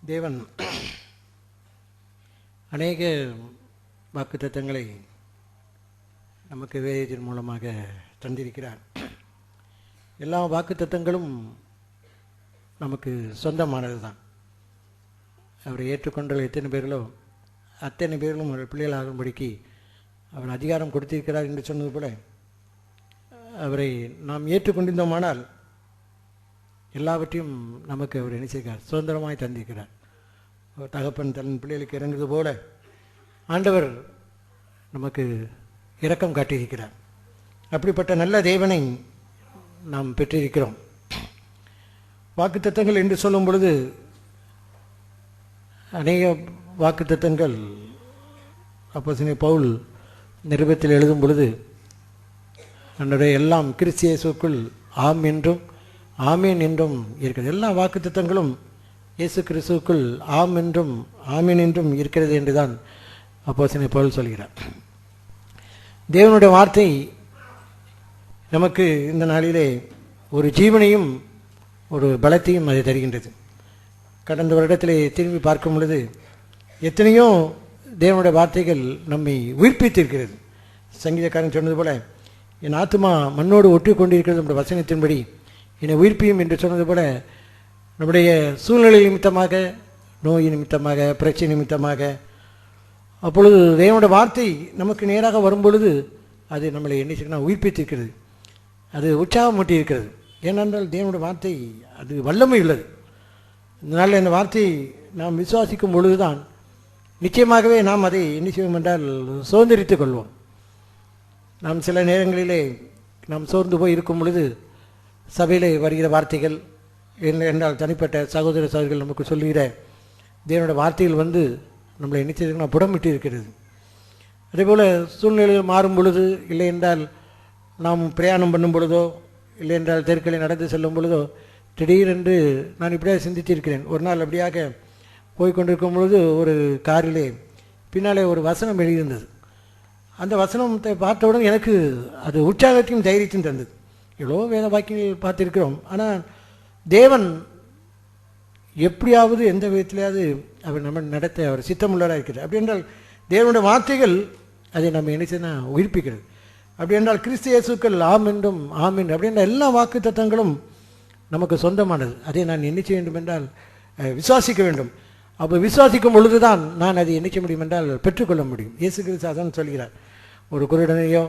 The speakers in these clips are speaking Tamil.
தேவன் அநேக வாக்குத்தத்தங்களை நமக்கு வேதத்தின் மூலமாக தந்திருக்கிறார். எல்லா வாக்குத்தத்தங்களும் நமக்கு சொந்தமானது தான். அவரை ஏற்றுக்கொண்ட எத்தனை பேர்களோ அத்தனை பேர்களும் ஒரு பிள்ளைகளாகும்படிக்கு அவர் அதிகாரம் கொடுத்திருக்கிறார் என்று சொன்னது போல அவரை நாம் ஏற்றுக்கொண்டிருந்தோமானால் எல்லாவற்றையும் நமக்கு அவர் நினைச்சிருக்கார், சுதந்திரமாய் தந்திருக்கிறார். தகப்பன் தன் பிள்ளைகளுக்கு இறங்குவது போல ஆண்டவர் நமக்கு இரக்கம் காட்டியிருக்கிறார். அப்படிப்பட்ட நல்ல தேவனை நாம் பெற்றிருக்கிறோம். வாக்குத்தத்தங்கள் என்று சொல்லும் பொழுது அநேக வாக்குத்தத்தங்கள் அப்போஸ்தலனாகிய பவுல் நிருபத்தில் எழுதும் பொழுது நம்முடைய எல்லாம் கிறிஸ்து இயேசுவுக்குள் ஆம் என்றும் ஆமேன் என்றும் இருக்கிறது. எல்லா வாக்குத்தத்தங்களும் இயேசு கிறிஸ்துவுக்குள் ஆம் என்றும் ஆமேன் என்றும் இருக்கிறது என்றுதான் அப்போஸ்தலனாகிய பவுல் சொல்கிறார். தேவனுடைய வார்த்தை நமக்கு இந்த நாளிலே ஒரு ஜீவனையும் ஒரு பலத்தையும் அதை தருகின்றது. கடந்த வருடத்திலே திரும்பி பார்க்கும் பொழுது எத்தனையோ தேவனுடைய வார்த்தைகள் நம்மை உயிர்ப்பித்திருக்கிறது. சங்கீதக்காரன் சொன்னது போல என் ஆத்துமா மண்ணோடு ஒட்டி கொண்டிருக்கிறது நம்முடைய வசனத்தின்படி என்னை உயிர்ப்பியும் என்று சொன்னது போல நம்முடைய சூழ்நிலை நிமித்தமாக, நோய் நிமித்தமாக, பிரச்சனை நிமித்தமாக அப்பொழுது தேவனுடைய வார்த்தை நமக்கு நேராக வரும் பொழுது அது நம்மளை என்ன செய்யணும், உயிர்ப்பித்திருக்கிறது. அது உற்சாகமூட்டி இருக்கிறது. ஏனென்றால் தேவனுடைய வார்த்தை அது வல்லமை உள்ளது. இதனால் இந்த வார்த்தையை நாம் விசுவாசிக்கும் பொழுதுதான் நிச்சயமாகவே நாம் அதை என்ன செய்வோம் என்றால் சுதந்திரித்துக் கொள்வோம். நாம் சில நேரங்களிலே நாம் சோர்ந்து போய் இருக்கும் பொழுது சபையிலே வருகிற வார்த்தைகள் என்றால் தனிப்பட்ட சகோதர சகோதரிகள் நமக்கு சொல்லுகிற தேவனுடைய வார்த்தைகள் வந்து நம்மளை என்ன செய்யணும்னா புடமிட்டு இருக்கிறது. அதேபோல் சூழ்நிலைகள் மாறும் பொழுது, இல்லை என்றால் நாம் பிரயாணம் பண்ணும் பொழுதோ, இல்லை என்றால் தெருக்களை நடந்து செல்லும் பொழுதோ திடீரென்று நான் இப்படியாக சிந்தித்திருக்கிறேன். ஒரு நாள் அப்படியாக போய்கொண்டிருக்கும் பொழுது ஒரு காரிலே பின்னாலே ஒரு வசனம் எழுதியிருந்தது. அந்த வசனத்தை பார்த்தவுடன் எனக்கு அது உற்சாகத்தையும் தைரியத்தையும் தந்தது. எவ்வளோ வேத வாக்கியங்கள் பார்த்துருக்கிறோம், ஆனால் தேவன் எப்படியாவது எந்த விதத்திலேயாவது அவர் நம்ம நடத்த அவர் சித்தமுள்ளவராக இருக்கிறார். அப்படி என்றால் தேவனுடைய வார்த்தைகள் அதை நம்ம நினைச்சுன்னா உயிர்ப்பிக்கிறது. அப்படி என்றால் கிறிஸ்து இயேசுக்கள் ஆம் என்றும் ஆமீன் அப்படி என்ற எல்லா வாக்கு தத்தங்களும் நமக்கு சொந்தமானது. அதை நான் என்ன செய்ய வேண்டும் என்றால் விசுவாசிக்க வேண்டும். அப்போ விசுவாசிக்கும் பொழுது தான் நான் அதை என்ன செய்ய முடியும் என்றால் பெற்றுக்கொள்ள முடியும். இயேசு கிறிஸ்து அதான் சொல்கிறார். ஒரு குருடனையோ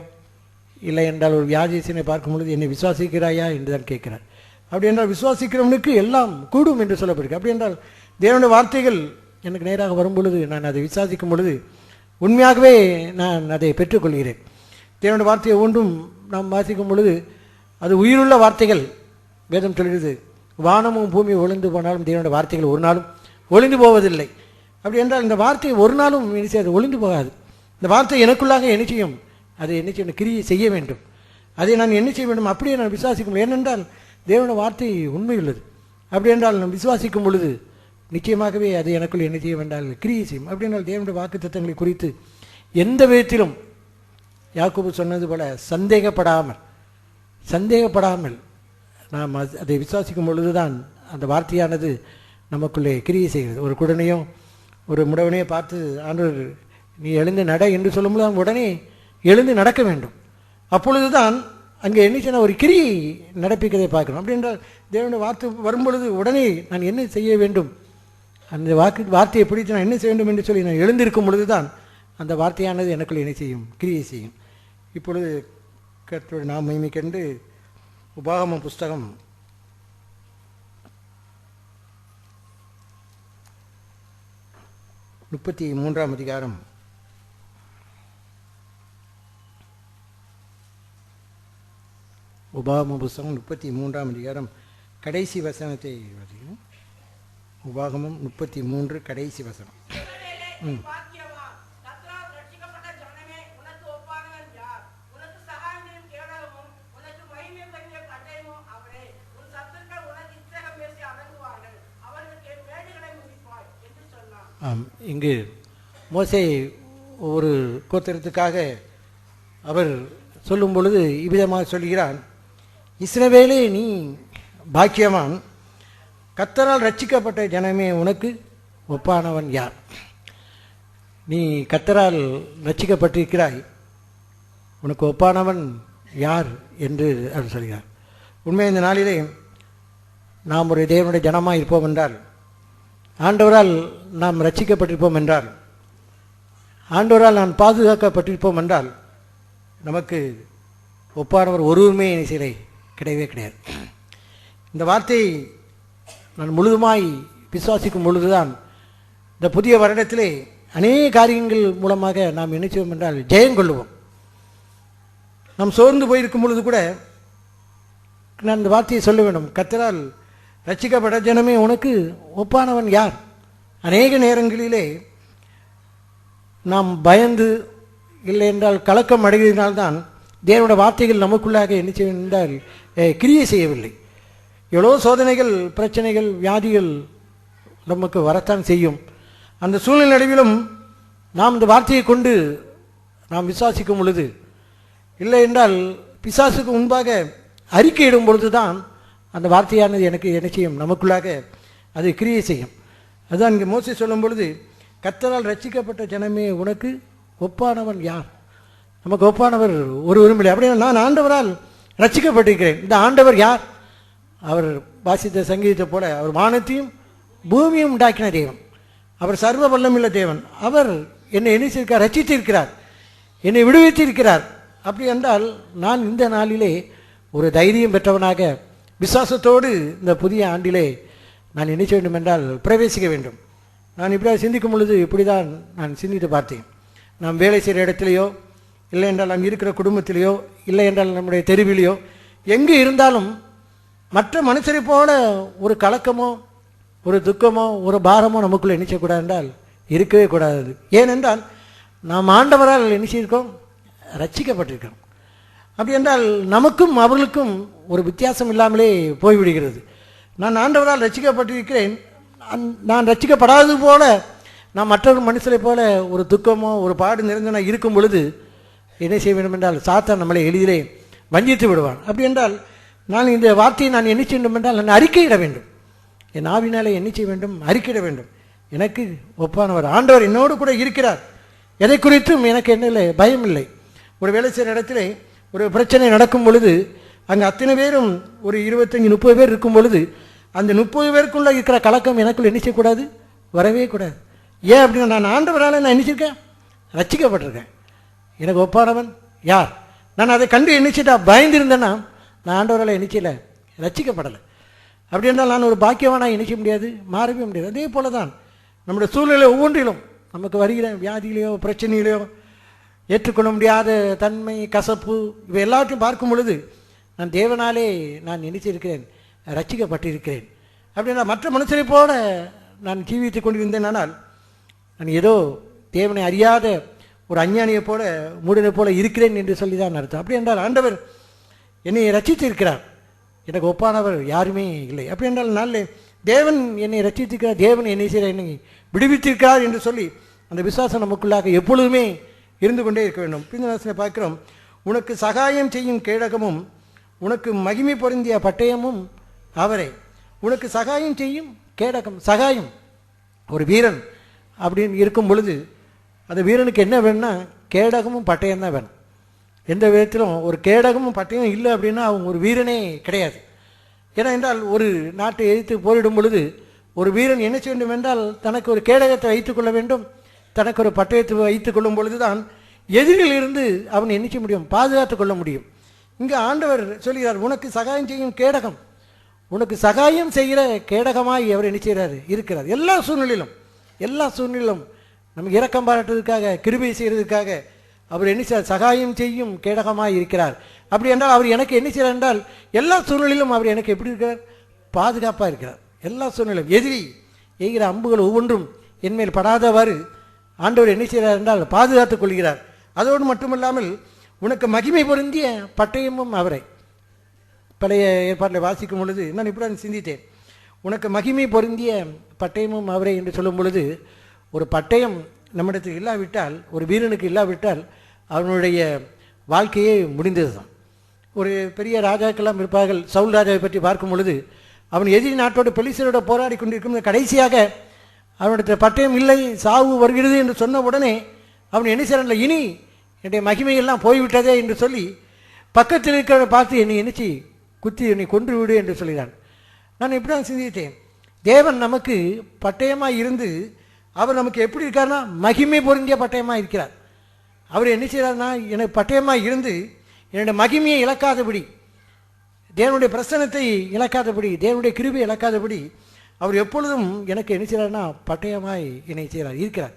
இல்லை என்றால் ஒரு வியாதியனை பார்க்கும் பொழுது என்னை விசுவாசிக்கிறாயா என்று தான் கேட்கிறார். அப்படி என்றால் விசுவாசிக்கிறவனுக்கு எல்லாம் கூடும் என்று சொல்லப்படுகிறது. அப்படி என்றால் தேவனுடைய வார்த்தைகள் எனக்கு நேராக வரும் பொழுது நான் அதை விசுவாசிக்கும் பொழுது உண்மையாகவே நான் அதை பெற்றுக்கொள்கிறேன். தேவனுடைய வார்த்தையை ஒன்றும் நாம் வாசிக்கும் பொழுது அது உயிருள்ள வார்த்தைகள். வேதம் சொல்கிறது, வானமும் பூமியும் ஒளிந்து போனாலும் தேவனுடைய வார்த்தைகள் ஒரு நாளும் ஒளிந்து போவதில்லை. அப்படி என்றால் இந்த வார்த்தை ஒரு நாளும் அது ஒளிந்து போகாது. இந்த வார்த்தை எனக்குள்ளாக என்ன செய்யும், அதை என்ன செய்யணும், கிரியை செய்ய வேண்டும். அதை நான் என்ன செய்ய வேண்டும், அப்படியே நான் விசுவாசிக்கும். ஏனென்றால் தேவனுடைய வார்த்தை உண்மை உள்ளது. அப்படி என்றால் நான் விசுவாசிக்கும் பொழுது நிச்சயமாகவே அது எனக்குள் என்ன செய்ய வேண்டால் கிரியை செய்யும். அப்படி என்றால் தேவனுடைய வாக்கு தத்தங்களை குறித்து எந்த விதத்திலும் யாக்கோபு சொன்னது போல சந்தேகப்படாமல் நாம் அதை விசுவாசிக்கும் பொழுதுதான் அந்த வார்த்தையானது நமக்குள்ளே கிரியை செய்கிறது. ஒரு குடனையோ ஒரு முடவனையோ பார்த்து ஆண்டவர் நீ எழுந்து நட என்று சொல்லும்போது அவன் உடனே எழுந்து நடக்க வேண்டும். அப்பொழுதுதான் அங்கே என்ன செய்ய ஒரு கிரியை நடப்பிக்கிறதை பார்க்கணும். அப்படி என்றால் தேவனுடைய வார்த்தை வரும்பொழுது உடனே நான் என்ன செய்ய வேண்டும், அந்த வார்த்தையை பிடித்து நான் என்ன செய்ய வேண்டும் என்று சொல்லி நான் எழுந்திருக்கும் பொழுது தான் அந்த வார்த்தையானது எனக்குள்ள என்ன செய்யும், கிரியை செய்யும். இப்பொழுது கர்த்தருடைய நாம மகிமைக்கென்று உபாகமம் புஸ்தகம் 33ஆம் அதிகாரம் உபாகமம் புஸ்தகம் 33ஆம் அதிகாரம் கடைசி வசனத்தை வாசிக்கிறோம். உபாகமம் 33 கடைசி வசனம். இங்கு மோசே ஒரு கோத்திரத்துக்காக அவர் சொல்லும் பொழுது இவ்விதமாக சொல்கிறான், இஸ்ரவேலே நீ பாக்கியவான், கர்த்தரால் ரட்சிக்கப்பட்ட ஜனமே உனக்கு ஒப்பானவன் யார்? நீ கர்த்தரால் ரட்சிக்கப்பட்டிருக்கிறாய், உனக்கு ஒப்பானவன் யார் என்று அவர் சொல்கிறார். உண்மை இந்த நாளிலே நாம் ஒரு தேவனுடைய ஜனமாக இருப்போம் என்றால், ஆண்டவரால் நாம் ரட்சிக்கப்பட்டிருப்போம் என்றால், ஆண்டவரால் நான் பாதுகாக்கப்பட்டிருப்போம் என்றால், நமக்கு ஒப்பானவர் ஒருவருமே சிலை கிடையவே கிடையாது. இந்த வார்த்தையை நான் முழுதுமாய் விசுவாசிக்கும் பொழுதுதான் இந்த புதிய வருடத்திலே அநேக காரியங்கள் மூலமாக நாம் என்ன செய்வோம் என்றால் ஜெயம் கொள்ளுவோம். நாம் சோர்ந்து போயிருக்கும் பொழுது கூட நான் இந்த வார்த்தையை சொல்ல வேண்டும், கர்த்தரால் ரட்சிக்கப்பட்ட ஜனமே உனக்கு ஒப்பானவன் யார்? அநேக நேரங்களிலே நாம் பயந்து இல்லை என்றால் கலக்கம் அடைகிறதினால்தான் தேவனுடைய வார்த்தைகள் நமக்குள்ளாக என்ன செய்யும் என்றால் கிரியை செய்யவில்லை. எவ்வளோ சோதனைகள், பிரச்சனைகள், வியாதிகள் நமக்கு வரத்தான் செய்யும். அந்த சூழ்நிலை நடுவிலும் நாம் இந்த வார்த்தையை கொண்டு நாம் விசுவாசிக்கும் பொழுது, இல்லை என்றால் பிசாசுக்கு முன்பாக அறிக்கையிடும் பொழுது தான் அந்த வார்த்தையானது எனக்கு என்ன செய்யும், நமக்குள்ளாக அது கிரியை செய்யும். அதுதான் இங்கே மோசே சொல்லும் பொழுது, கர்த்தரால் ரட்சிக்கப்பட்ட ஜனமே உனக்கு ஒப்பானவன் யார்? நமக்கு ஒப்பானவர் ஒருவரும் இல்லை. அப்படின்னா நான் ஆண்டவரால் ரட்சிக்கப்பட்டிருக்கிறேன். இந்த ஆண்டவர் யார்? அவர் வாசித்த சங்கீதத்தை போல அவர் வானத்தையும் பூமியும் உண்டாக்கின தேவன், அவர் சர்வ வல்லமுள்ள தேவன். அவர் என்னை எண்ணிச்சிருக்கார், ரட்சித்திருக்கிறார், என்னை விடுவித்திருக்கிறார். அப்படி என்றால் நான் இந்த நாளிலே ஒரு தைரியம் பெற்றவனாக விசுவாசத்தோடு இந்த புதிய ஆண்டிலே நான் என்ன செய்ய வேண்டும் என்றால் பிரவேசிக்க வேண்டும். நான் இப்படியாக சிந்திக்கும் பொழுது இப்படி தான் நான் சிந்தித்து பார்த்தேன். நாம் வேலை செய்கிற இடத்துலையோ, இல்லை என்றால் நாம் இருக்கிற குடும்பத்திலேயோ, இல்லை என்றால் நம்முடைய தெருவிலையோ, எங்கே இருந்தாலும் மற்ற மனுஷரை போல ஒரு கலக்கமோ, ஒரு துக்கமோ, ஒரு பாரமோ நமக்குள்ளே நினைச்சக்கூடாது என்றால் இருக்கவே கூடாது. ஏனென்றால் நாம் ஆண்டவரால் நினைச்சிருக்கோம், ரட்சிக்கப்பட்டிருக்கிறோம். அப்படி என்றால் நமக்கும் அவர்களுக்கும் ஒரு வித்தியாசம் இல்லாமலே போய்விடுகிறது. நான் ஆண்டவரால் ரட்சிக்கப்பட்டிருக்கிறேன், நான் ரட்சிக்கப்படாதது போல நான் மற்றொரு மனுஷரை போல ஒரு துக்கமோ ஒரு பாடு நிறைந்தன இருக்கும் பொழுது என்ன செய்ய வேண்டும் என்றால் சாத்தான் நம்மளை எளிதிலே வஞ்சித்து விடுவான். அப்படி என்றால் நான் இந்த வார்த்தையை நான் என்ன செய்ய வேண்டும் என்றால் நான் அறிக்கையிட வேண்டும். என் ஆவினாலே என்ன செய்ய வேண்டும்? அறிக்கையிட வேண்டும். எனக்கு ஒப்பானவர் ஆண்டவர் என்னோடு கூட இருக்கிறார், எதை குறித்தும் எனக்கு என்ன இல்லை, பயம் இல்லை. ஒரு வேலை செய்கிற இடத்துல ஒரு பிரச்சனை நடக்கும் பொழுது அங்கே அத்தனை பேரும் ஒரு 25-30 பேர் இருக்கும் பொழுது அந்த 30 பேருக்குள்ளே இருக்கிற கலக்கம் எனக்குள்ள என்ன செய்யக்கூடாது, வரவே கூடாது. ஏன் அப்படின்னா நான் ஆண்டவரால் நான் நினைச்சிருக்கேன், ரட்சிக்கப்பட்டிருக்கேன். எனக்கு ஒப்பானவன் யார்? நான் அதை கண்டு எண்ணிச்சிட்டா பயந்துருந்தேன்னா நான் ஆண்டவரால் எண்ணிச்சல, ரட்சிக்கப்படலை. அப்படி என்றால் நான் ஒரு பாக்கியவானாக எண்ணிக்க முடியாது, மாறவே முடியாது. அதே போல தான் நம்முடைய சூழ்நிலை ஒவ்வொன்றிலும் நமக்கு வருகிற வியாதிகளையோ பிரச்சனைகளையோ ஏற்றுக்கொள்ள முடியாத தன்மை, கசப்பு, இவை எல்லாத்தையும் பார்க்கும் பொழுது நான் தேவனாலே நான் நினைச்சிருக்கிறேன், ரட்சிக்கப்பட்டிருக்கிறேன். அப்படின்னா மற்ற மனுஷரை போல நான் ஜீவித்து கொண்டிருந்தேன். ஆனால் நான் ஏதோ தேவனை அறியாத ஒரு அஞ்ஞானியை போல மூடனை போல இருக்கிறேன் என்று சொல்லி தான் அர்த்தம். அப்படி என்றால் ஆண்டவர் என்னை ரட்சித்து இருக்கிறார், எனக்கு ஒப்பானவர் யாருமே இல்லை. அப்படி என்றால் நாளில் தேவன் என்னை ரட்சித்திருக்கிறார், தேவன் என்னை செய்ய என்னை விடுவித்திருக்கிறார் என்று சொல்லி அந்த விசுவாசம் நமக்குள்ளாக எப்பொழுதுமே இருந்து கொண்டே இருக்க வேண்டும். பின்ன பார்க்கிறோம், உனக்கு சகாயம் செய்யும் கேடகமும் உனக்கு மகிமை பொருந்திய பட்டயமும் அவரே. உனக்கு சகாயம் செய்யும் கேடகம், சகாயம். ஒரு வீரன் அப்படின்னு இருக்கும் பொழுது அந்த வீரனுக்கு என்ன வேணும்னா கேடகமும் பட்டயம் தான் வேணும். எந்த விதத்திலும் ஒரு கேடகமும் பட்டயம் இல்லை அப்படின்னா அவங்க ஒரு வீரனே கிடையாது. ஏன்னா என்றால் ஒரு நாட்டை எதிர்த்து போரிடும் பொழுது ஒரு வீரன் என்ன செய்ய வேண்டும் என்றால் தனக்கு ஒரு கேடகத்தை வைத்துக் கொள்ள வேண்டும், தனக்கு ஒரு பட்டயத்தை வைத்துக் கொள்ளும் பொழுது தான் எதிரிலிருந்து அவன் என்ன செய்ய முடியும், பாதுகாத்து கொள்ள முடியும். இங்கே ஆண்டவர் சொல்கிறார், உனக்கு சகாயம் செய்யும் கேடகம். உனக்கு சகாயம் செய்கிற கேடகமாய் அவர் என்ன செய்கிறார், இருக்கிறார். எல்லா சூழ்நிலையிலும் நமக்கு இரக்கம் பாராட்டுவதற்காக, கிருபை செய்கிறதுக்காக அவர் என்ன செய்கிறார், சகாயம் செய்யும் கேடகமாய் இருக்கிறார். அப்படி என்றால் அவர் எனக்கு என்ன செய்கிறார் என்றால் எல்லா சூழ்நிலையிலும் அவர் எனக்கு எப்படி இருக்கிறார், பாதுகாப்பாக இருக்கிறார். எல்லா சூழ்நிலையும் எதிரி எய்கிற அம்புகள் ஒவ்வொன்றும் என்மேல் படாதவாறு ஆண்டவர் என்ன செய்கிறார் என்றால் பாதுகாத்துக் கொள்கிறார். அதோடு மட்டுமல்லாமல் உனக்கு மகிமை பொருந்திய பட்டயமும் அவரை. பழைய ஏற்பாட்டில் வாசிக்கும் பொழுது நான் இப்படி சிந்தித்தேன், உனக்கு மகிமை பொருந்திய பட்டயமும் அவரை என்று சொல்லும் பொழுது ஒரு பட்டயம் நம்மிடத்தில் இல்லாவிட்டால், ஒரு வீரனுக்கு இல்லாவிட்டால் அவனுடைய வாழ்க்கையே முடிந்தது தான். ஒரு பெரிய ராஜாக்கெல்லாம் இருப்பார்கள். சவுல் ராஜாவை பற்றி பார்க்கும் பொழுது அவன் எதிரி நாட்டோடு பெலிஸ்தரோடு போராடி கொண்டிருக்கும் கடைசியாக அவனுடைய பட்டயம் இல்லை, சாவு வருகிறது என்று சொன்ன உடனே அவன் என்ன செய்யறான்ல, இனி என்னுடைய மகிமையெல்லாம் போய்விட்டதே என்று சொல்லி பக்கத்தில் இருக்கிற பார்த்து என்னை நினைச்சி குத்தி என்னை கொன்று விடு என்று சொல்கிறான். நான் இப்படி தான் சிந்தித்தேன். தேவன் நமக்கு பட்டயமாக இருந்து அவர் நமக்கு எப்படி இருக்காருன்னா மகிமை பொருந்திய பட்டயமாக இருக்கிறார். அவர் என்ன செய்கிறார்னா எனக்கு பட்டயமாக இருந்து என்னுடைய மகிமையை இழக்காதபடி, தேவனுடைய பிரசன்னத்தை இழக்காதபடி, தேவனுடைய கிருபை இழக்காதபடி அவர் எப்பொழுதும் எனக்கு என்ன செய்கிறார்னா பட்டயமாய் என்னை செய்கிறார் இருக்கிறார்.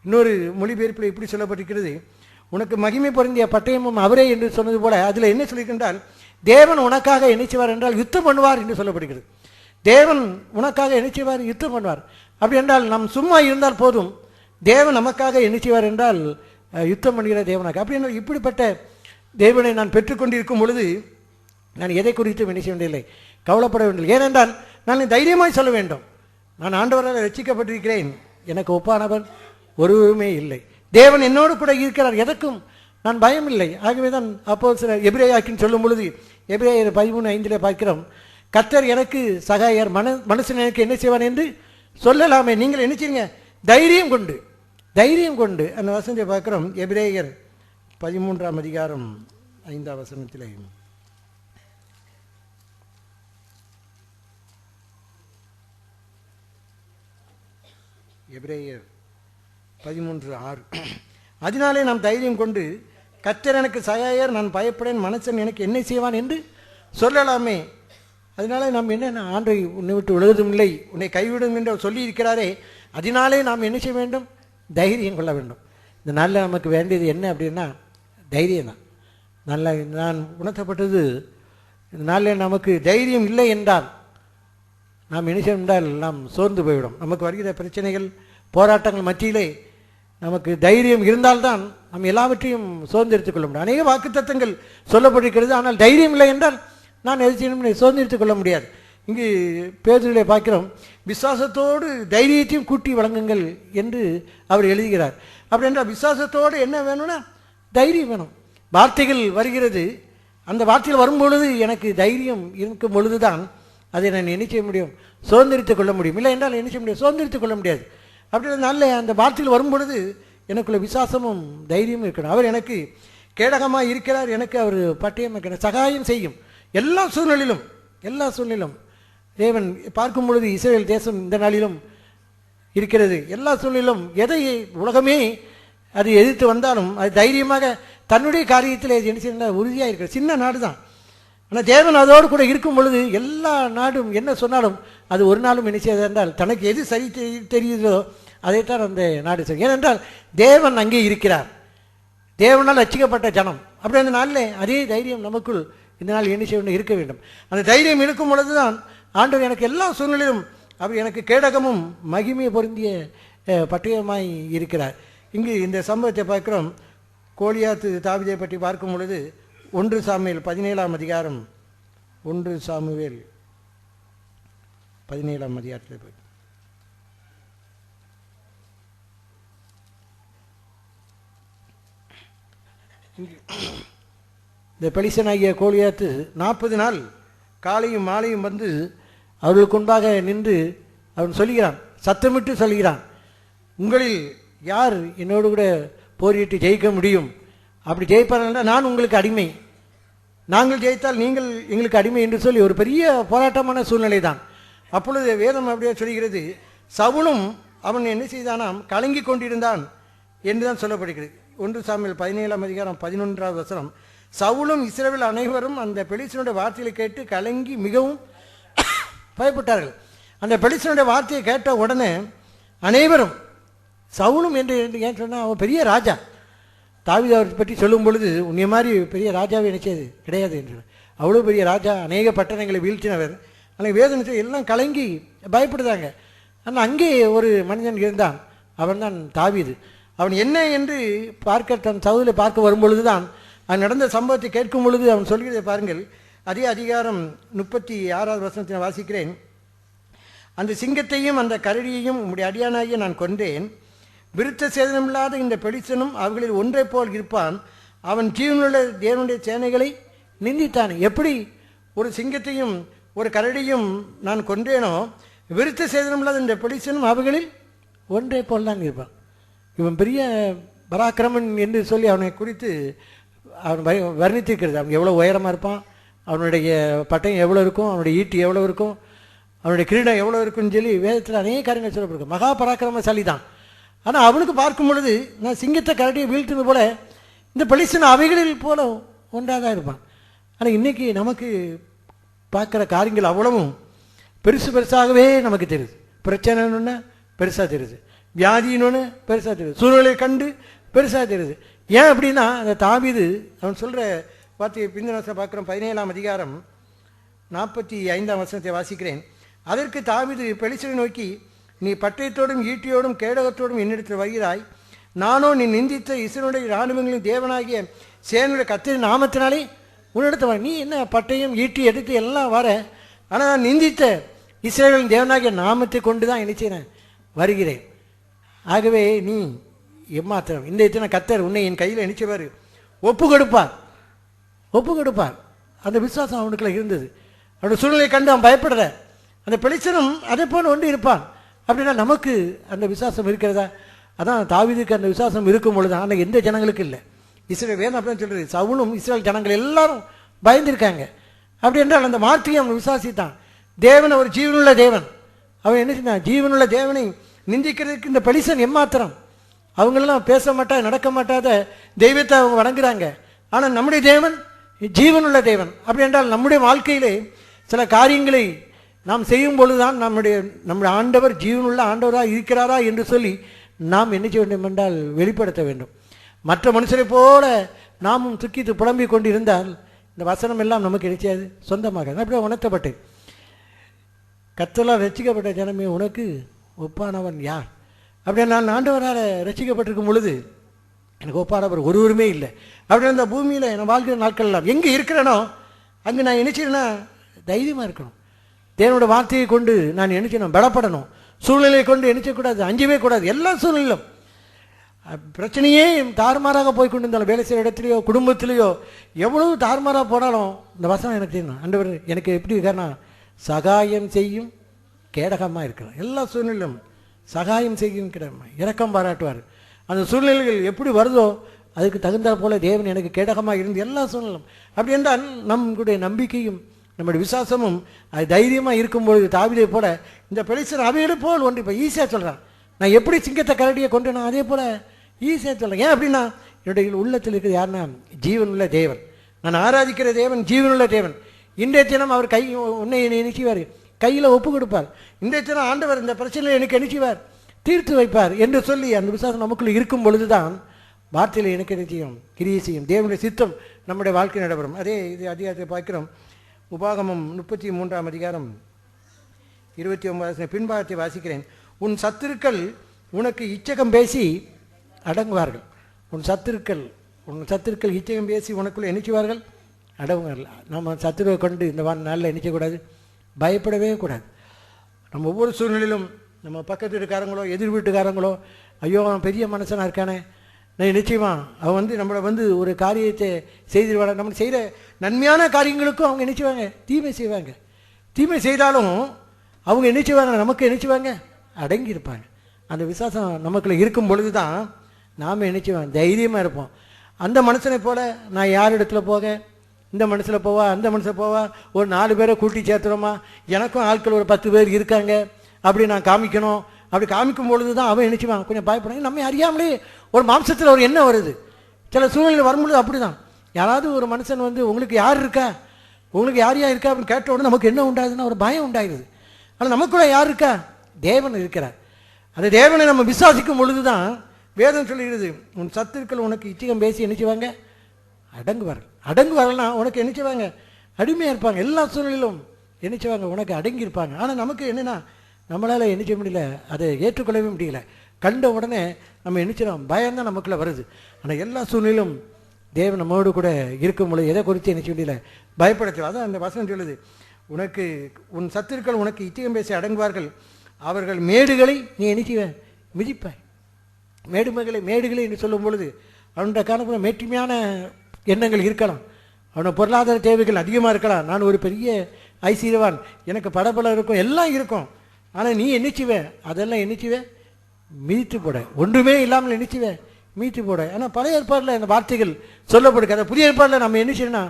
இன்னொரு மொழிபெயர்ப்பில் இப்படி சொல்லப்பட்டிருக்கிறது, உனக்கு மகிமை பொருந்திய பட்டயமும் அவரே என்று சொன்னது போல அதில் என்ன சொல்லியிருக்கின்றால் தேவன் உனக்காக என்ன செய்வார் என்றால் யுத்தம் பண்ணுவார் என்று சொல்லப்படுகிறது. தேவன் உனக்காக என்ன செய்வார், யுத்தம் பண்ணுவார். அப்படி என்றால் நாம் சும்மா இருந்தால் போதும், தேவன் நமக்காக என்ன செய்வார் என்றால் யுத்தம் பண்ணுகிற தேவனாக. அப்படி என்றால் இப்படிப்பட்ட தேவனை நான் பெற்றுக்கொண்டிருக்கும் பொழுது நான் எதை குறித்தும் என்ன செய்ய வேண்டியதில்லை, கவலைப்பட வேண்டியதில்லை. ஏனென்றால் நான் தைரியமாய் சொல்ல வேண்டும், நான் ஆண்டவரால் ரட்சிக்கப்பட்டிருக்கிறேன், எனக்கு ஒப்பானவன் ஒருவருமே இல்லை, தேவன் என்னோடு கூட இருக்கிறார், எதற்கும் நான் பயம் இல்லை. ஆகவே தான் அப்போ சில எபிரேயாக்கின்னு சொல்லும் பொழுது எபிரேயர் 13:5 பார்க்கிறோம், கர்த்தர் எனக்கு சகாயர், மனுஷன் எனக்கு என்ன செய்வான் என்று சொல்லலாமே, நீங்கள் என்ன செய்யுங்க, தைரியம் கொண்டு தைரியம் கொண்டு அந்த வசனத்தை பார்க்கிறோம். எபிரேயர் 13:5 எபிரேயர் 13:6 அதனாலே நாம் தைரியம் கொண்டு கர்த்தர் எனக்கு சகாயர், நான் பயப்படேன், மனுஷன் எனக்கு என்ன செய்வான் என்று சொல்லலாமே. அதனால நாம் என்ன, ஆண்டை உன்னை விட்டு விழுவதும் இல்லை, உன்னை கைவிடும் என்று சொல்லி இருக்கிறாரே, அதனாலே நாம் என்ன செய்ய வேண்டும், தைரியம் கொள்ள வேண்டும். இந்த நாளில் நமக்கு வேண்டியது என்ன அப்படின்னா தைரியம் தான். நல்ல நான் உணர்த்தப்பட்டது, இந்த நாளில் நமக்கு தைரியம் இல்லை என்றால் நாம் என்ன செய்ய என்றால் நாம் சோர்ந்து போய்விடும். நமக்கு வருகிற பிரச்சனைகள் போராட்டங்கள் மத்தியிலே நமக்கு தைரியம் இருந்தால்தான் நாம் எல்லாவற்றையும் சோர்ந்தெடுத்துக் கொள்ள முடியும். அநேக வாக்குத்தத்தங்கள் சொல்லப்பட்டிருக்கிறது, ஆனால் தைரியம் இல்லை என்றால் நான் எது செய்யணும், சோர்ந்தெடுத்துக் கொள்ள முடியாது. இங்கு பேதுருவிலே பார்க்கிறோம், விசுவாசத்தோடு தைரியத்தையும் கூட்டி வழங்குங்கள் என்று அவர் எழுதுகிறார். அப்படி என்றால் விசுவாசத்தோடு என்ன வேணும்னா தைரியம் வேணும். வார்த்தைகள் வருகிறது, அந்த வார்த்தைகள் வரும்பொழுது எனக்கு தைரியம் இருக்கும் பொழுதுதான் அதை நான் என்ன செய்ய முடியும், சுதந்திரித்துக் கொள்ள முடியும். இல்லை என்றால் என்ன செய்ய முடியும், சுதந்திரித்துக் கொள்ள முடியாது. அப்படின்றதுனால அந்த வார்த்தையில் வரும்பொழுது எனக்குள்ள விசுவாசமும் தைரியமும் இருக்கணும். அவர் எனக்கு கேடகமாக இருக்கிறார், எனக்கு அவர் பட்டயம் இருக்கிறார், சகாயம் செய்யும் எல்லா சூழ்நிலையிலும். எல்லா சூழ்நிலும் தேவன் பார்க்கும் பொழுது இஸ்ரவேல் தேசம் இந்த நாளிலும் இருக்கிறது. எல்லா சூழ்நிலும் எதை உலகமே அது எதிர்த்து வந்தாலும் அது தைரியமாக தன்னுடைய காரியத்தில் என்ன செய்ய உறுதியாக இருக்கிறது. சின்ன நாடு தான், ஆனால் தேவன் அதோடு கூட இருக்கும் பொழுது எல்லா நாடும் என்ன சொன்னாலும் அது ஒரு நாளும் என்ன செய்யாது என்றால் தனக்கு எது சரி தெரியுதோ அதைத்தான் அந்த நாடு செய்யும். ஏனென்றால் தேவன் அங்கே இருக்கிறார், தேவனால் ரட்சிக்கப்பட்ட ஜனம். அப்படி அந்த நாளில் அதே தைரியம் நமக்குள் இந்த நாள் என்ன செய்ய இருக்க வேண்டும். அந்த தைரியம் இருக்கும் பொழுது தான் ஆண்டவர் எனக்கு எல்லா சூழ்நிலையிலும் அவர் எனக்கு கேடகமும் மகிமை பொருந்திய பட்டயமாய் இருக்கிறார். இங்கு இந்த சம்பவத்தை பார்க்கிறோம். கோலியாத்து தாவீதை பற்றி பார்க்கும் பொழுது 1 சாமுவேல் 17 1 சாமுவேல் 17 போய் இந்த பெலிஸ்தனாகிய கோலியாத்து 40 நாள் காலையும் மாலையும் வந்து அவர்களுக்கு முன்பாக நின்று அவன் சொல்கிறான், சத்தமிட்டு சொல்கிறான், உங்களில் யார் என்னோடு கூட போரிட்டு ஜெயிக்க முடியும்? அப்படி ஜெயிப்பார்கள் நான் உங்களுக்கு அடிமை, நாங்கள் ஜெயித்தால் நீங்கள் எங்களுக்கு அடிமை என்று சொல்லி ஒரு பெரிய போராட்டமான சூழ்நிலை தான். அப்பொழுது வேதம் அப்படியே சொல்கிறது, சவுலும் அவன் என்ன செய்தானாம், கலங்கி கொண்டிருந்தான் என்றுதான் சொல்லப்படுகிறது. 1 சாமுவேல் 17 11 சவுலும் இஸ்ரவேல் அனைவரும் அந்த பெலிஸ்தனுடைய வார்த்தையை கேட்டு கலங்கி மிகவும் பயப்பட்டார்கள். அந்த பெலிஸ்தனுடைய வார்த்தையை கேட்ட உடனே அனைவரும், சவுலும் என்று ஏன் சொன்னால் அவன் பெரிய ராஜா, தாவீது அவரை பற்றி சொல்லும் பொழுது உன்னை மாதிரி பெரிய ராஜாவை நினைச்சது கிடையாது என்று, அவ்வளோ பெரிய ராஜா, அநேக பட்டணங்களை வீழ்த்தினவர். ஆனால் வேதனை எல்லாம் கலங்கி பயப்படுதாங்க. ஆனால் அங்கே ஒரு மனிதன் இருந்தான், அவன் தான் தாவீது. அவன் என்ன என்று பார்க்க தன் சவுலை பார்க்க வரும்பொழுது தான் அது நடந்த சம்பவத்தை கேட்கும் பொழுது அவன் சொல்கிறதை பாருங்கள். அதே அதிகாரம் 36 வாசிக்கிறேன். அந்த சிங்கத்தையும் அந்த கரடியையும் உம்முடைய அடியானாகிய நான் கொன்றேன், விருத்த சேதனமில்லாத இந்த பெலிஸ்தனும் அவர்களில் ஒன்றை போல் இருப்பான், அவன் ஜீவனுள்ள தேவனுடைய சேனைகளை நிந்தித்தான். எப்படி ஒரு சிங்கத்தையும் ஒரு கரடியும் நான் கொன்றேனோ, விருத்த சேதனமில்லாத இந்த பெலிஸ்தனும் அவர்களில் ஒன்றே போல் தான் இருப்பான். இவன் பெரிய பராக்கிரமன் என்று சொல்லி அவனை குறித்து அவன் வர்ணித்திருக்கிறது. அவன் எவ்வளோ உயரமாக இருப்பான், அவனுடைய பட்டயம் எவ்வளோ இருக்கும், அவனுடைய ஈட்டி எவ்வளோ இருக்கும், அவனுடைய கிரீடம் எவ்வளோ இருக்குன்னு சொல்லி வேதத்தில் அநேக காரியங்கள் சொல்லப்பட்டிருக்கு. மகா பராக்கிரமசாலி தான். ஆனால் அவனுக்கு பார்க்கும் பொழுது நான் சிங்கத்தை கரடியை வீழ்த்துவது போல இந்த பெலிஸ்தன் அவைகளில் போல ஒன்றாக தான் இருப்பான். ஆனால் இன்றைக்கி நமக்கு பார்க்குற காரியங்கள் அவ்வளவும் பெருசு பெருசாகவே நமக்கு தெரியுது. பிரச்சனைன்னு பெருசாக தெரியுது, வியாதின்னு பெருசாக தெரியுது, சூழ்நிலை கண்டு பெருசாக தெரியுது. ஏன் அப்படின்னா அந்த தாவீது அவன் சொல்கிற வார்த்தையை பிந்தின வசனம் பார்க்குறோம். 17ஆம் அதிகாரம் 45ஆம் வசனத்தை வாசிக்கிறேன். அதற்கு தாவீது பெலிஸ்தரை நோக்கி, நீ பட்டயத்தோடும் ஈட்டியோடும் கேடகத்தோடும் என்னிடத்தில் வருகிறாய், நானோ நீ நிந்தித்த இஸ்ரவேலுடைய இராணுவங்களின் தேவனாகிய சேனையுடைய கர்த்தரின் நாமத்தினாலே உன்னிடத்து வர. நீ என்ன பட்டயம் ஈட்டி எடுத்து எல்லாம் வர, ஆனால் நான் நிந்தித்த இஸ்ரவேலின் தேவனாகிய நாமத்தை கொண்டு தான் என்ன செய்கிறேன், வருகிறேன். ஆகவே நீ எம்மாத்திரம் இந்த இத்தனை கர்த்தர் உன்னை என் கையில் நினைச்சவர் ஒப்பு கொடுப்பார். அந்த விசுவாசம் அவனுக்குள்ள இருந்தது. அவனுடைய சூழ்நிலை கண்டு அவன் பயப்படுற அந்த பெலிஸ்தனும் அதே போல் ஒன்று இருப்பான். அப்படின்னா நமக்கு அந்த விசுவாசம் இருக்கிறதா? அதான் தாவீதுக்கு அந்த விசுவாசம் இருக்கும் பொழுது தான். ஆனால் எந்த ஜனங்களுக்கு இல்லை. இஸ்ரவேல் வேதம் அப்படின்னு சொல்கிறது, சவுலும் இஸ்ரவேல் ஜனங்கள் எல்லாரும் பயந்துருக்காங்க. அப்படி என்றால் அந்த வார்த்தையை அவன் விசுவாசித்தான். தேவன் ஒரு ஜீவனுள்ள தேவன். அவன் என்ன செஞ்சான், ஜீவனுள்ள தேவனை நிந்திக்கிறதுக்கு இந்த பெலிஸ்தன் எம்மாத்திரம். அவங்களெல்லாம் பேச மாட்டாத நடக்க மாட்டாத தெய்வத்தை அவங்க வணங்குறாங்க. ஆனால் நம்முடைய தேவன் ஜீவனுள்ள தேவன். அப்படி என்றால் நம்முடைய வாழ்க்கையிலே சில காரியங்களை நாம் செய்யும் பொழுதுதான் நம்முடைய ஆண்டவர் ஜீவனுள்ள ஆண்டவராக இருக்கிறாரா என்று சொல்லி நாம் என்ன செய்ய வேண்டும் என்றால் வெளிப்படுத்த வேண்டும். மற்ற மனுஷரை போல நாமும் துக்கித்து புலம்பிக் கொண்டு இருந்தால் இந்த வசனம் எல்லாம் நமக்கு நினைச்சாது சொந்தமாக. அப்படியே உணர்த்தப்பட்டேன். கர்த்தரால் ரட்சிக்கப்பட்ட ஜனமே உனக்கு ஒப்பானவன் யார்? அப்படியே நான் ஆண்டவரால் ரட்சிக்கப்பட்டிருக்கும் பொழுது எனக்கு ஒப்பானவர் ஒருவருமே இல்லை. அப்படியே அந்த பூமியில் நான் வாழ்கிற நாட்கள் எல்லாம் எங்கே இருக்கிறேனோ அங்கே நான் நினைச்சேன்னா தைரியமாக இருக்கணும். தேவனோட வார்த்தையை கொண்டு நான் நினைச்சேன் பலப்படணும். சூழ்நிலையை கொண்டு நினைச்சக்கூடாது, அஞ்சவே கூடாது. எல்லா சூழ்நிலையிலும் பிரச்சனையே தாறுமாறாக போய் கொண்டு இருந்தாலும், வேலை செய்கிற இடத்துலையோ குடும்பத்திலேயோ எவ்வளவு தாறுமாறாக போனாலும் இந்த வசனம் எனக்கு தெரியும். ஆண்டவர் எனக்கு எப்படி இருக்காருன்னா சகாயம் செய்யும் கேடகமாக இருக்கிறார். எல்லா சூழ்நிலையிலும் சகாயம் செய்யும் கேடகமாக இரக்கம் பாராட்டுவார். அந்த சூழ்நிலைகள் எப்படி வருதோ அதுக்கு தகுந்த போல தேவன் எனக்கு கேடகமாக இருந்து எல்லா சூழ்நிலும். அப்படி என்றால் நம்முடைய நம்பிக்கையும் நம்முடைய விசுவாசமும் அது தைரியமாக இருக்கும்பொழுது தாவீதை போல இந்த பெலிஸ்தர் அவைகளை போல் ஒன்று இப்போ ஈஸியாக சொல்கிறான். நான் எப்படி சிங்கத்தை கரடியை கொண்டேனோ அதே போல் ஈஸியாக சொல்கிறேன். ஏன் அப்படின்னா என்னுடைய உள்ளத்தில் இருக்கிறது யாருன்னா ஜீவனுள்ள தேவன். நான் ஆராதிக்கிற தேவன் ஜீவனுள்ள தேவன். இன்றைய தினம் அவர் உன்னை நினைச்சுவார், கையில் ஒப்பு கொடுப்பார். இன்றைய தினம் ஆண்டவர் இந்த பிரச்சனையை எனக்கு நினைச்சுவார், தீர்த்து வைப்பார் என்று சொல்லி அந்த விசுவாசம் நமக்குள்ள இருக்கும் பொழுது தான் வார்த்தையில் எனக்கு நிச்சயம் கிரியை செய்யும் தேவனுடைய சித்தம் நம்முடைய வாழ்க்கை நடைபெறும். அதே இது அதிகாரத்தை பார்க்கிறோம். உபாகமம் 33ஆம் அதிகாரம் 29 பின்பாகத்தை வாசிக்கிறேன். உன் சத்துருக்கள் உனக்கு இச்சகம் பேசி அடங்குவார்கள். உன் சத்துருக்கள் இச்சகம் பேசி உனக்குள்ளே எண்ணிச்சுவார்கள், அடங்குவார்கள். நம்ம சத்துருவை கொண்டு இந்த நாளில் எண்ணிக்கக்கூடாது, பயப்படவே கூடாது. நம்ம ஒவ்வொரு சூழ்நிலையிலும் நம்ம பக்கத்து வீட்டுக்காரங்களோ எதிர் வீட்டுக்காரங்களோ ஐயோ அவன் பெரிய மனுஷனாக இருக்கானே, நான் நிச்சயமா அவன் நம்மளை ஒரு காரியத்தை செய்திருவாங்க. நம்ம செய்கிற நன்மையான காரியங்களுக்கும் அவங்க நினைச்சுவாங்க தீமை செய்வாங்க. தீமை செய்தாலும் அவங்க நினைச்சுவாங்க நமக்கு நினைச்சுவாங்க அடங்கி இருப்பாங்க. அந்த விசுவாசம் நமக்குள்ள இருக்கும் பொழுது தான் நாம் நினைச்சுவாங்க தைரியமாக இருப்போம். அந்த மனுஷனை போல் நான் யார் இடத்துல போக, இந்த மனுஷில் போவா அந்த மனுஷன் போவா, ஒரு 4 பேரை கூட்டி சேர்த்துறோமா, எனக்கும் ஆட்கள் ஒரு 10 பேர் இருக்காங்க அப்படி நான் காமிக்கணும். அப்படி காமிக்கும் பொழுது தான் அவன் நினைச்சுவான் கொஞ்சம் பயப்படுறாங்க. நம்ம அறியாமலே ஒரு மாம்சத்தில் ஒரு எண்ணம் வருது. சில சூழ்நிலை வரும்பொழுது அப்படி தான் யாராவது ஒரு மனுஷன் உங்களுக்கு யார் இருக்கா, உங்களுக்கு யார் இருக்கா அப்படின்னு கேட்ட உடனே நமக்கு என்ன உண்டாகுதுன்னா ஒரு பயம் உண்டாயிருது. ஆனால் நமக்குள்ள யார் இருக்கா, தேவன் இருக்கிறார். அந்த தேவனை நம்ம விசுவாசிக்கும் பொழுது தான் வேதம் சொல்லுகிறது, உன் சத்துருக்கள் உனக்கு இச்சகம் பேசி நினைச்சுவாங்க அடங்குவார்கள்னா உனக்கு நினைச்சுவாங்க அடிமையாக இருப்பாங்க. எல்லா சூழ்நிலையிலும் நினைச்சுவாங்க உனக்கு அடங்கி இருப்பாங்க. ஆனால் நமக்கு என்னென்னா நம்மளால் நினைச்ச முடியல, அதை ஏற்றுக்கொள்ளவே முடியல. கண்ட உடனே நம்ம நினைச்சிடும், பயம்தான் நமக்குள்ளே வருது. ஆனால் எல்லா சூழ்நிலையிலும் தேவன் நம்மோடு கூட இருக்கும் பொழுது எதை குறித்து நினைச்ச முடியல, பயப்படுத்து. அதான் அந்த வசனம் சொல்லுது, உனக்கு உன் சத்துருக்கள் உனக்கு இச்சகம் பேசி அடங்குவார்கள், அவர்கள் மேடுகளை நீ நினைச்சுவேன் மிதிப்பாய். மேடுகளை என்று சொல்லும் பொழுது அவனுடைய காணப்பட மேட்டுமையான எண்ணங்கள் இருக்கலாம், அவனோட பொருளாதார தேவைகள் அதிகமாக இருக்கலாம், நான் ஒரு பெரிய ஐஸ்வர்யவான், எனக்கு படபலம் இருக்கும், எல்லாம் இருக்கும். ஆனால் நீ என்னிச்சுவே அதெல்லாம் என்னிச்சுவே மீட்டு போட, ஒன்றுமே இல்லாமல் நினைச்சுவேன் மீட்டு போட. ஆனால் பழைய ஏற்பாடில் இந்த வார்த்தைகள் சொல்லப்படுது. அதை புதிய ஏற்பாடில் நம்ம என்ன செய்யணும்னா,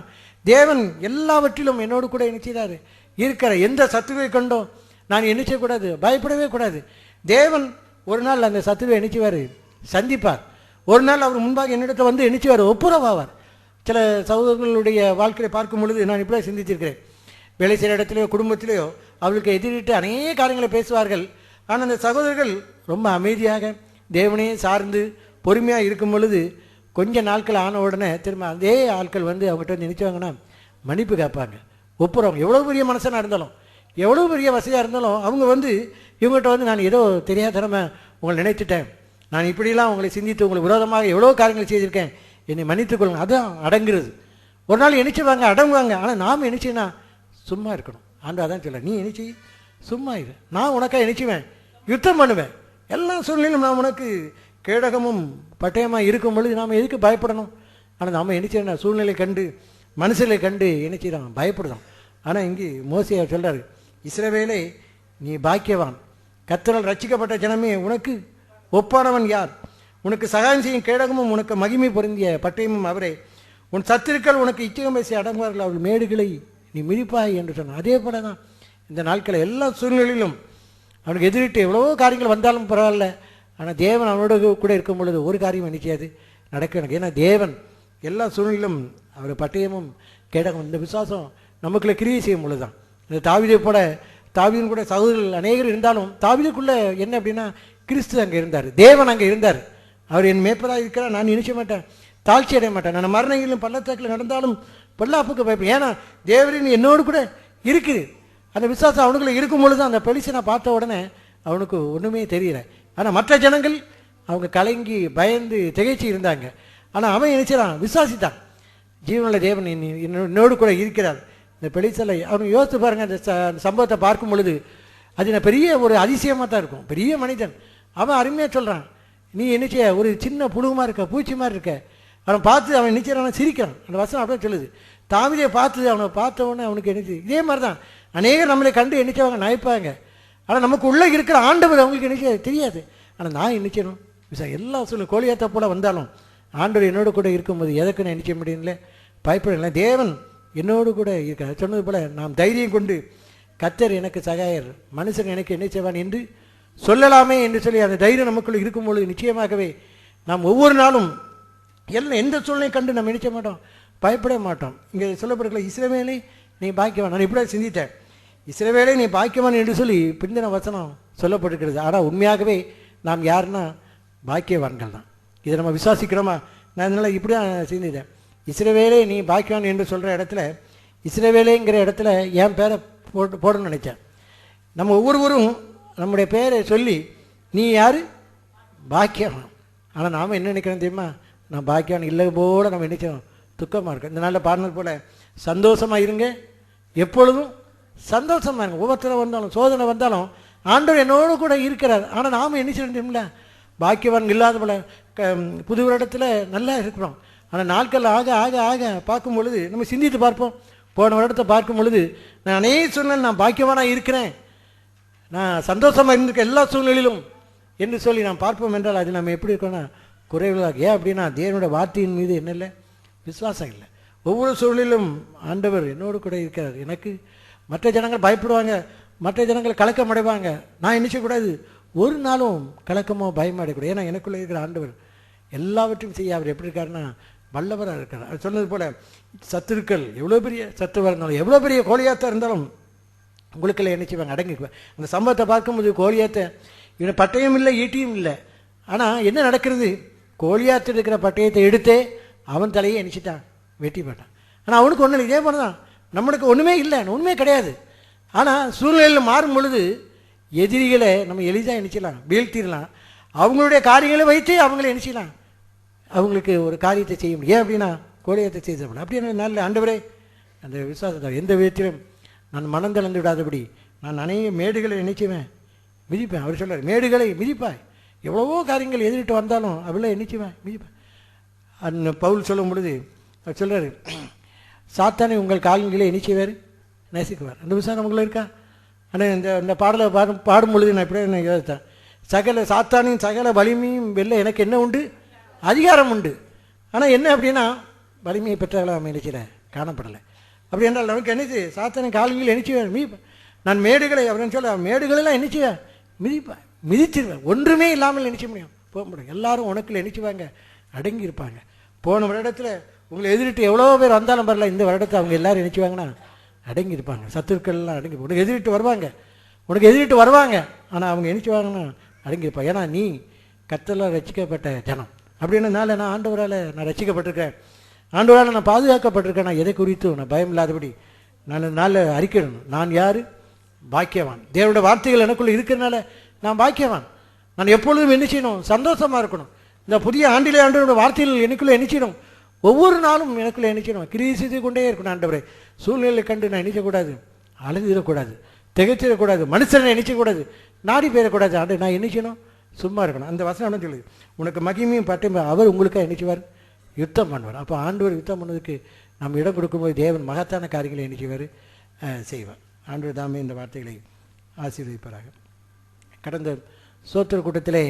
தேவன் எல்லாவற்றிலும் என்னோடு கூட நினைச்சாரு இருக்கிற எந்த சத்துருவை கொண்டோ நான் என்ன செய்யக்கூடாது, பயப்படவே கூடாது. தேவன் ஒரு நாள் அந்த சத்துருவை நினைச்சுவார், சந்திப்பார். ஒரு நாள் அவர் முன்பாக என்னிடத்தை வந்து நினைச்சுவார், ஒப்புரவாவார். சில சகோதரர்களுடைய வாழ்க்கையை பார்க்கும் பொழுது நான் இப்படியே சிந்திச்சிருக்கிறேன். வேலை செய்கிற இடத்துலையோ குடும்பத்திலேயோ அவர்களுக்கு எதிரிட்டு அநேக காரியங்களை பேசுவார்கள். ஆனால் அந்த சகோதரர்கள் ரொம்ப அமைதியாக தேவனையே சார்ந்து பொறுமையாக இருக்கும் பொழுது கொஞ்ச நாட்கள் ஆன உடனே திரும்ப அதே ஆட்கள் வந்து அவங்ககிட்ட வந்து நினைச்சாங்கன்னா மன்னிப்பு கேட்பாங்க, ஒப்புறவங்க. எவ்வளோ பெரிய மனசனாக இருந்தாலும், எவ்வளோ பெரிய வசதியாக இருந்தாலும் அவங்க வந்து இவங்ககிட்ட வந்து நான் ஏதோ தெரியாதனமாக உங்களை நினைத்துட்டேன், நான் இப்படிலாம் உங்களை சிந்தித்து உங்களுக்கு விரோதமாக எவ்வளோ காரியங்கள் செய்திருக்கேன், என்னை மன்னித்துக்கொள்ளுங்க. அதுதான் அடங்குறது. ஒரு நாள் நினைச்சுவாங்க, அடங்குவாங்க. ஆனால் நாம் நினைச்சுன்னா சும்மா இருக்கணும். ஆண்டா தான் சொல்ல, நீ நினைச்சி சும்மா இரு, நான் உனக்காக நினைச்சுவேன், யுத்தம் பண்ணுவேன். எல்லா சூழ்நிலையும் நான் உனக்கு கேடகமும் பட்டயமாக இருக்கும் பொழுது நாம் எதுக்கு பயப்படணும்? ஆனால் நாம் நினைச்சா சூழ்நிலை கண்டு மனுஷனை கண்டு நினைச்சிடான் பயப்படுதான். ஆனால் இங்கே மோசே சொல்கிறார், இஸ்ரவேலே நீ பாக்கியவான், கர்த்தரால் ரட்சிக்கப்பட்ட ஜனமே உனக்கு ஒப்பானவன் யார்? உனக்கு சகாயம் செய்யும் கேடகமும் உனக்கு மகிமை பொருந்திய பட்டயமும் அவரே. உன் சத்துருக்கள் உனக்கு இச்சகம் பேசி அடங்குவார்கள், அவள் மேடுகளை நீ மிதிப்பாய் என்று சொன்னான். அதே போல தான் இந்த நாட்களை எல்லா சூழ்நிலையிலும் அவனுக்கு எதிரிட்டு எவ்வளவோ காரியங்கள் வந்தாலும் பரவாயில்ல, ஆனால் தேவன் அவனோட கூட இருக்கும் பொழுது ஒரு காரியம் நினைக்காது நடக்க எனக்கு. ஏன்னா தேவன் எல்லா சூழ்நிலையிலும் அவர் பட்டயமும் கேடகம், இந்த விசுவாசம் நமக்குள்ளே கிரியை செய்யும் பொழுது தான். இந்த தாவீதை போல தாவீதின் கூட சகோதரர்கள் அநேகர் இருந்தாலும் தாவீதுக்குள்ளே என்ன அப்படின்னா கிறிஸ்து அங்கே இருந்தார், தேவன் அங்கே இருந்தார். அவர் என் மேய்ப்பராக இருக்கிறார், நான் நினைச்ச மாட்டேன், தாழ்ச்சி அடைய மாட்டேன், நான் மரணங்களிலும் பள்ளத்தாக்கில் நடந்தாலும் பொல்லாப்புக்கு பயப்பேன், ஏன்னா தேவரின் என்னோடு கூட இருக்குது. அந்த விசுவாசம் அவனுக்குள்ள இருக்கும் பொழுது அந்த பெலிசனை பார்த்த உடனே அவனுக்கு ஒன்றுமே தெரியல. ஆனால் மற்ற ஜனங்கள் அவங்க கலங்கி பயந்து திகைச்சி இருந்தாங்க. ஆனால் அவன் நினைச்சான், விசுவாசித்தான், ஜீவனுள்ள தேவன் என்னோடு கூட இருக்கிறார். இந்த பெலிசலை அவன் யோசித்து பாருங்கள். அந்த சம்பவத்தை பார்க்கும் பொழுது அது பெரிய ஒரு அதிசயமாக தான் இருக்கும். பெரிய மனிதன் அவன் அருமையாக சொல்கிறான், நீ நினைச்ச ஒரு சின்ன புழுகமாக இருக்க, பூச்சி மாதிரி இருக்க. அவன் பார்த்து அவன் நினைச்சான், சிரிக்கிறான். அந்த வசனம் அப்படியே சொல்லுது. தாவீதை பார்த்து அவனை பார்த்த உடனே அவனுக்கு நினைச்சு இதே மாதிரி தான் அநேகர் நம்மளை கண்டு நினைச்சவங்க நினைப்பாங்க. ஆனால் நமக்கு உள்ளே இருக்கிற ஆண்டவர் அவங்களுக்கு நினைச்ச தெரியாது. ஆனால் நான் நினைச்சணும் எல்லா சூழ்நிலை கோலியாத்த போல வந்தாலும் ஆண்டவர் என்னோடு கூட இருக்கும்போது எதற்கு நான் நினைச்ச முடியல, பயப்படல. தேவன் என்னோடு கூட இருக்க சொன்னது போல நாம் தைரியம் கொண்டு கர்த்தர் எனக்கு சகாயர், மனுஷன் எனக்கு என்ன செய்வான் என்று சொல்லலாமே என்று சொல்லி அந்த தைரியம் நமக்குள்ள இருக்கும்பொழுது நிச்சயமாகவே நாம் ஒவ்வொரு நாளும் எந்த சூழ்நிலை கண்டு நம்ம நினைச்ச மாட்டோம், பயப்பட மாட்டோம். இங்கே சொல்லப்படுகிற இஸ்ரவேலே நீ பாக்கியவான், நான் இப்படி சிந்தித்தேன், இஸ்ரவேலே நீ பாக்கியவான் என்று சொல்லி பிந்தின வசனம் சொல்லப்பட்டிருக்கிறது. ஆனால் உண்மையாகவே நாம் யாருன்னா பாக்கியவான்கள் தான். இதை நம்ம விசுவாசிக்கிறோமா? நான் அதனால் இப்படி தான் சிந்தித்தேன். இஸ்ரவேலே நீ பாக்கியவான் என்று சொல்கிற இடத்துல இஸ்ரவேலேங்கிற இடத்துல என் பேரை போடணும்னு நினைச்சேன். நம்ம ஒவ்வொருவரும் நம்முடைய பேரை சொல்லி நீ யார் பாக்கியவான். ஆனால் நாம் என்ன நினைக்கிறோம் தெரியுமா, நான் பாக்கியவான் இல்லை போல நம்ம நினைச்சோம், துக்கமாக இருக்கும். இந்த நாளில் பாருங்கள் போல் சந்தோஷமாக இருங்க, எப்பொழுதும் சந்தோஷமாக இருங்க. ஒவ்வொருத்தரும் வந்தாலும் சோதனை வந்தாலும் ஆண்டவர் என்னோடு கூட இருக்கிறார். ஆனால் நாம் என்ன செய்யணும்ல, பாக்கியவான் இல்லாத போல புது வருடத்தில் நல்லா இருக்கிறோம். ஆனால் நாட்கள் ஆக ஆக ஆக பார்க்கும் பொழுது நம்ம சிந்தித்து பார்ப்போம். போன வருடத்தை பார்க்கும் பொழுது நான் அநேக சூழ்நிலை நான் பாக்கியவானாக இருக்கிறேன், நான் சந்தோஷமாக இருந்திருக்கேன் எல்லா சூழ்நிலையிலும் என்று சொல்லி நாம் பார்ப்போம் என்றால் அது நம்ம எப்படி இருக்கோன்னா குறைவுகளாக. ஏன் அப்படின்னா தேவனுடைய வார்த்தையின் மீது என்ன இல்லை, விசுவாசம் இல்லை. ஒவ்வொரு சூழலிலும் ஆண்டவர் என்னோடு கூட இருக்கிறார். எனக்கு மற்ற ஜனங்கள் பயப்படுவாங்க, மற்ற ஜனங்கள் கலக்கம் அடைவாங்க, நான் நினைச்சக்கூடாது ஒரு நாளும் கலக்கமோ பயமோ அடையக்கூடாது. ஏன்னா எனக்குள்ளே இருக்கிற ஆண்டவர் எல்லாவற்றையும் செய்ய அவர் எப்படி இருக்காருன்னா வல்லவராக இருக்கார். அது சொன்னது போல் சத்துருக்கள் எவ்வளோ பெரிய சத்துருவாக இருந்தாலும் எவ்வளோ பெரிய கோலியாத்தாக இருந்தாலும் உங்களுக்கெல்லாம் என்ன செய்வாங்க, அடங்கிக்குவேன். அந்த சம்பவத்தை பார்க்கும்போது கோலியாத்தை இவனை பட்டயம் இல்லை ஈட்டியும் இல்லை. ஆனால் என்ன நடக்கிறது, கோலியாத்து இருக்கிற பட்டயத்தை எடுத்தே அவன் தலையை நினச்சிட்டான், வெட்டி போட்டான். ஆனால் அவனுக்கு ஒன்றும் இல்லை. இதே போல தான் நம்மளுக்கு ஒன்றுமே இல்லை, ஒன்றுமே கிடையாது. ஆனால் சூழ்நிலையில் மாறும் பொழுது எதிரிகளை நம்ம எளிதாக நினச்சிடலாம், வீழ்த்திடலாம். அவங்களுடைய காரியங்களை வைத்து அவங்கள நினச்சிடலாம், அவங்களுக்கு ஒரு காரியத்தை செய்ய முடியும். ஏன் அப்படின்னா கோலியாத்தை செய்ய அப்படின்னா நல்ல ஆண்டவரே அந்த விசுவாசத்தை எந்த விதத்திலும் நான் மனம் தளர்ந்து விடாதபடி நான் அநேக மேடுகளை நினைச்சுவேன் மிதிப்பேன். அவர் சொல்கிறார், மேடுகளை மிதிப்பாய், எவ்வளவோ காரியங்கள் எதிரிட்டு வந்தாலும் அவ்வளோ நினைச்சுவேன் மிதிப்பேன். அந்த பவுல் சொல்லும் பொழுது அவர் சொல்கிறார், சாத்தானை உங்கள் கால்களை நினைச்சுவார் நேசிக்குவார். அந்த விசுவாசம் உங்களை இருக்கா? ஆனால் இந்த பாடலை பாடும் பொழுது நான் இப்படியே நான் யோசித்தேன், சகல சாத்தானின் சகல வலிமையும் வெல்ல எனக்கு என்ன உண்டு? அதிகாரம் உண்டு. ஆனால் என்ன அப்படின்னா வலிமையை பெற்றவர்களாக நம்ம நினைச்சிட காணப்படலை. அப்படி என்றால் நமக்கு என்னச்சு? சாத்தானின் கால்களில் என்னச்சுவேன் மீ நான் மேடுகளை அப்படின்னு சொல்ல மேடுகளெல்லாம் என்னச்சுவேன் மிதிப்பேன், மிதிச்சிருவேன். ஒன்றுமே இல்லாமல் நினைச்ச முடியும் போக முடியும். எல்லாரும் உனக்குள்ள நினைச்சுவாங்க, அடங்கி இருப்பாங்க. போன வருடத்தில் உங்களை எதிரிட்டு எவ்வளோ பேர் வந்தாலும் பரல, இந்த வருடத்தை அவங்க எல்லாரும் நினைச்சுவாங்கன்னா அடங்கி இருப்பாங்க. சத்துருக்கள்லாம் அடங்கி உனக்கு எதிரிட்டு வருவாங்க, ஆனால் அவங்க நினைச்சுவாங்கன்னா அடங்கி இருப்பாங்க. ஏன்னா நீ கர்த்தரால் ரட்சிக்கப்பட்ட ஜனம். அப்படின்றதுனால நான் ஆண்டவரால் நான் ரட்சிக்கப்பட்டிருக்கேன், ஆண்டவரால் நான் பாதுகாக்கப்பட்டிருக்கேன். நான் எதை குறித்தும் நான் பயம் இல்லாதபடி நான் நாளில் அறிக்கிடணும். நான் யார்? பாக்கியவான். தேவனுடைய வார்த்தைகள் எனக்குள்ளே இருக்கிறனால நான் பாக்கியவான். நான் எப்பொழுதும் என்ன செய்யணும்? சந்தோஷமாக இருக்கணும். இந்த புதிய ஆண்டவருடைய வார்த்தைகள் எனக்குள்ளே என்ன செய்யணும்? ஒவ்வொரு நாளும் எனக்குள்ளே என்ன செய்யணும்? கிரியை செய்து கொண்டே இருக்கணும். ஆண்டவரே, சூழ்நிலை கண்டு நான் நினைக்கக்கூடாது, அழுதிடக்கூடாது, திகைச்சிடக்கூடாது, மனுஷனை நினைச்சக்கூடாது, நாடி போயிடக்கூடாது. ஆண்டு நான் என்ன செய்யணும்? சும்மா இருக்கணும். அந்த வசனம் சொல்லுது, உனக்கு மகிமையும் பட்டும் அவர் உங்களுக்காக நினைச்சுவார், யுத்தம் பண்ணுவார். அப்போ ஆண்டவர் யுத்தம் பண்ணதுக்கு நம்ம இடம் கொடுக்கும்போது தேவன் மகத்தான காரியங்களை நினைச்சுவார், செய்வார். ஆண்டவர் தாமே இந்த வார்த்தைகளை ஆசீர்வதிப்பாராக. கடந்த சோத்திர கூட்டத்திலே